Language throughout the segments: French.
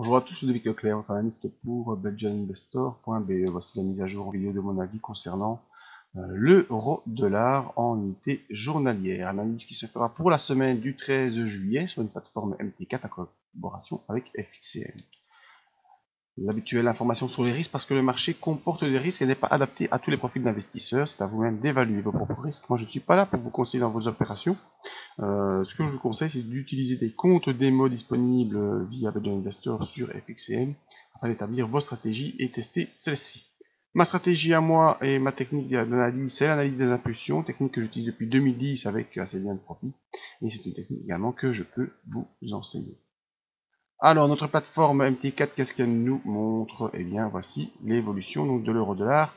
Bonjour à tous, c'est David Leclerc, votre analyste pour belgianinvestor.be. Voici la mise à jour en vidéo de mon avis concernant l'euro-dollar en unité journalière. Analyse qui se fera pour la semaine du 13 juillet sur une plateforme MT4 en collaboration avec FXCM. L'habituelle information sur les risques parce que le marché comporte des risques et n'est pas adapté à tous les profils d'investisseurs. C'est à vous-même d'évaluer vos propres risques. Moi, je ne suis pas là pour vous conseiller dans vos opérations. Ce que je vous conseille, c'est d'utiliser des comptes démo disponibles via Belgian Investor sur FXCM afin d'établir vos stratégies et tester celles-ci. Ma stratégie à moi et ma technique d'analyse, c'est l'analyse des impulsions, technique que j'utilise depuis 2010 avec assez bien de profit. Et c'est une technique également que je peux vous enseigner. Alors, notre plateforme MT4, qu'est-ce qu'elle nous montre? Eh bien, voici l'évolution de l'euro-dollar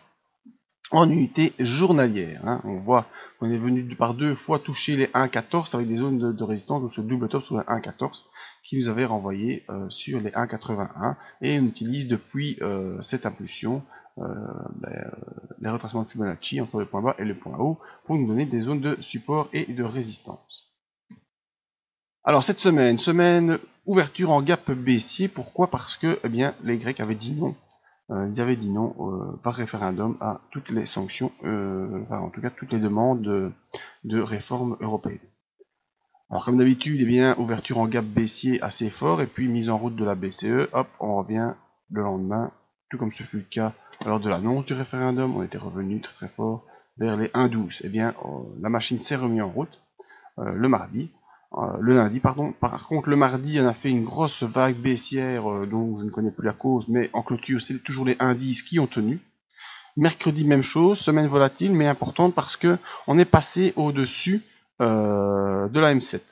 en unité journalière. On voit qu'on est venu par deux fois toucher les 1,14 avec des zones de résistance, donc ce double top sur les 1,14 qui nous avait renvoyé sur les 1,81 et on utilise depuis cette impulsion les retracements de Fibonacci entre le point bas et le point haut pour nous donner des zones de support et de résistance. Alors cette semaine ouverture en gap baissier, pourquoi? Parce que eh bien, les Grecs avaient dit non. Ils avaient dit non par référendum à toutes les sanctions, enfin en tout cas toutes les demandes de réforme européenne. Alors comme d'habitude, eh bien, ouverture en gap baissier assez fort, et puis mise en route de la BCE, hop, on revient le lendemain, tout comme ce fut le cas lors de l'annonce du référendum, on était revenu très fort vers les 1,12. Eh bien, la machine s'est remise en route le lundi, pardon. Par contre, le mardi, on a fait une grosse vague baissière dont je ne connais plus la cause, mais en clôture, c'est toujours les indices qui ont tenu. Mercredi, même chose, semaine volatile, mais importante parce que on est passé au-dessus de la M7.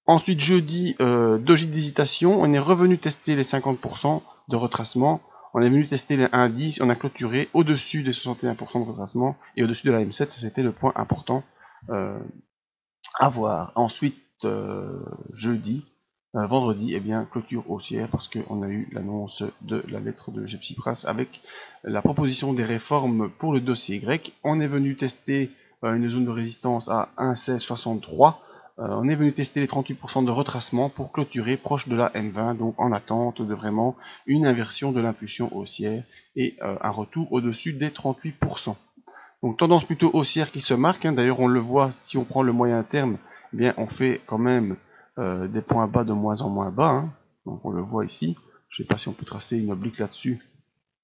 Ensuite, jeudi, doji d'hésitation, on est revenu tester les 50% de retracement. On est venu tester les indices, on a clôturé au-dessus des 61% de retracement et au-dessus de la M7, ça c'était le point important à voir. Ensuite, vendredi, eh bien, clôture haussière parce qu'on a eu l'annonce de la lettre de Gepsipras avec la proposition des réformes pour le dossier grec. On est venu tester une zone de résistance à 1,1663. On est venu tester les 38% de retracement pour clôturer proche de la M20, donc en attente de vraiment une inversion de l'impulsion haussière et un retour au-dessus des 38%. Donc tendance plutôt haussière qui se marque, d'ailleurs on le voit si on prend le moyen terme, eh bien on fait quand même des points bas de moins en moins bas, donc on le voit ici. Je ne sais pas si on peut tracer une oblique là-dessus,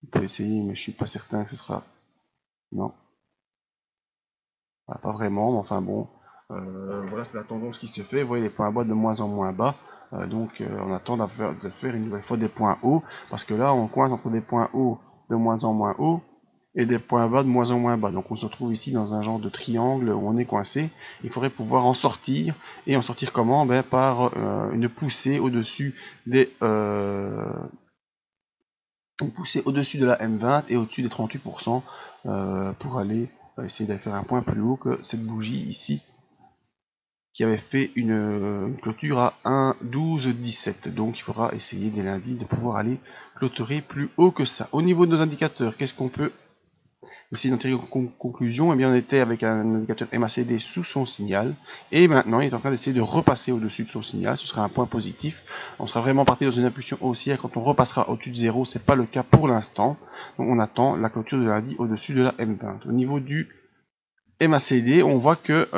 on peut essayer mais je suis pas certain que ce sera... Non, pas vraiment, mais enfin bon, voilà c'est la tendance qui se fait, vous voyez les points bas de moins en moins bas, donc on attend de faire une nouvelle fois des points hauts, parce que là on coince entre des points hauts de moins en moins hauts, et des points bas de moins en moins bas. Donc on se retrouve ici dans un genre de triangle où on est coincé. Il faudrait pouvoir en sortir. Et en sortir comment? Par une poussée au-dessus des une poussée au-dessus de la M20 et au-dessus des 38% pour aller essayer de faire un point plus haut que cette bougie ici qui avait fait une clôture à 1,1217. Donc il faudra essayer dès lundi de pouvoir aller clôturer plus haut que ça. Au niveau de nos indicateurs, qu'est-ce qu'on peut essayer d'en tirer une conclusion? Eh bien, on était avec un indicateur MACD sous son signal, et maintenant, il est en train d'essayer de repasser au-dessus de son signal. Ce sera un point positif. On sera vraiment parti dans une impulsion haussière quand on repassera au-dessus de 0. C'est pas le cas pour l'instant. Donc, on attend la clôture de lundi au-dessus de la M20. Au niveau du MACD, on voit que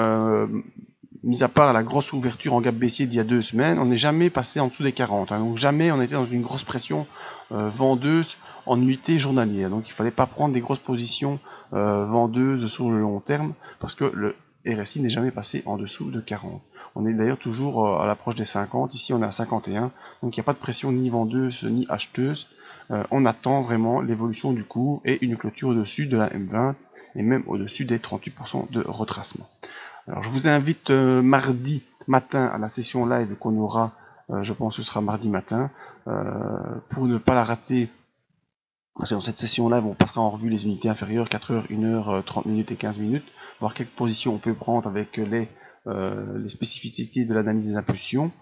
mis à part la grosse ouverture en gap baissier d'il y a 2 semaines, on n'est jamais passé en dessous des 40. Donc jamais on était dans une grosse pression vendeuse en unité journalière. Donc il ne fallait pas prendre des grosses positions vendeuses sur le long terme parce que le RSI n'est jamais passé en dessous de 40. On est d'ailleurs toujours à l'approche des 50. Ici on est à 51. Donc il n'y a pas de pression ni vendeuse ni acheteuse. On attend vraiment l'évolution du cours et une clôture au-dessus de la M20 et même au-dessus des 38% de retracement. Alors je vous invite mardi matin à la session live qu'on aura, je pense que ce sera mardi matin, pour ne pas la rater. Parce que dans cette session live, on passera en revue les unités inférieures, 4 heures, 1 heure, 30 minutes et 15 minutes, voir quelles positions on peut prendre avec les spécificités de l'analyse des impulsions.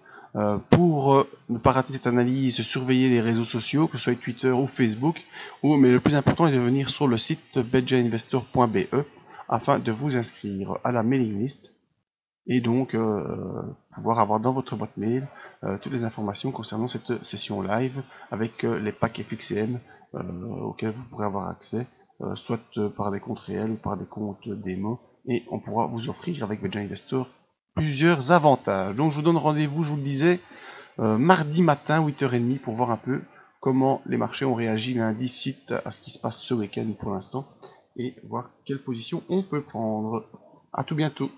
Pour ne pas rater cette analyse, surveiller les réseaux sociaux, que ce soit Twitter ou Facebook, mais le plus important est de venir sur le site belgianinvestor.be afin de vous inscrire à la mailing list et donc pouvoir avoir dans votre boîte mail toutes les informations concernant cette session live avec les packs FXCM auxquels vous pourrez avoir accès, soit par des comptes réels ou par des comptes démo, et on pourra vous offrir avec Vedja Investor plusieurs avantages. Donc je vous donne rendez-vous, je vous le disais, mardi matin 8h30 pour voir un peu comment les marchés ont réagi lundi suite à ce qui se passe ce week-end pour l'instant et voir quelle position on peut prendre. À tout bientôt.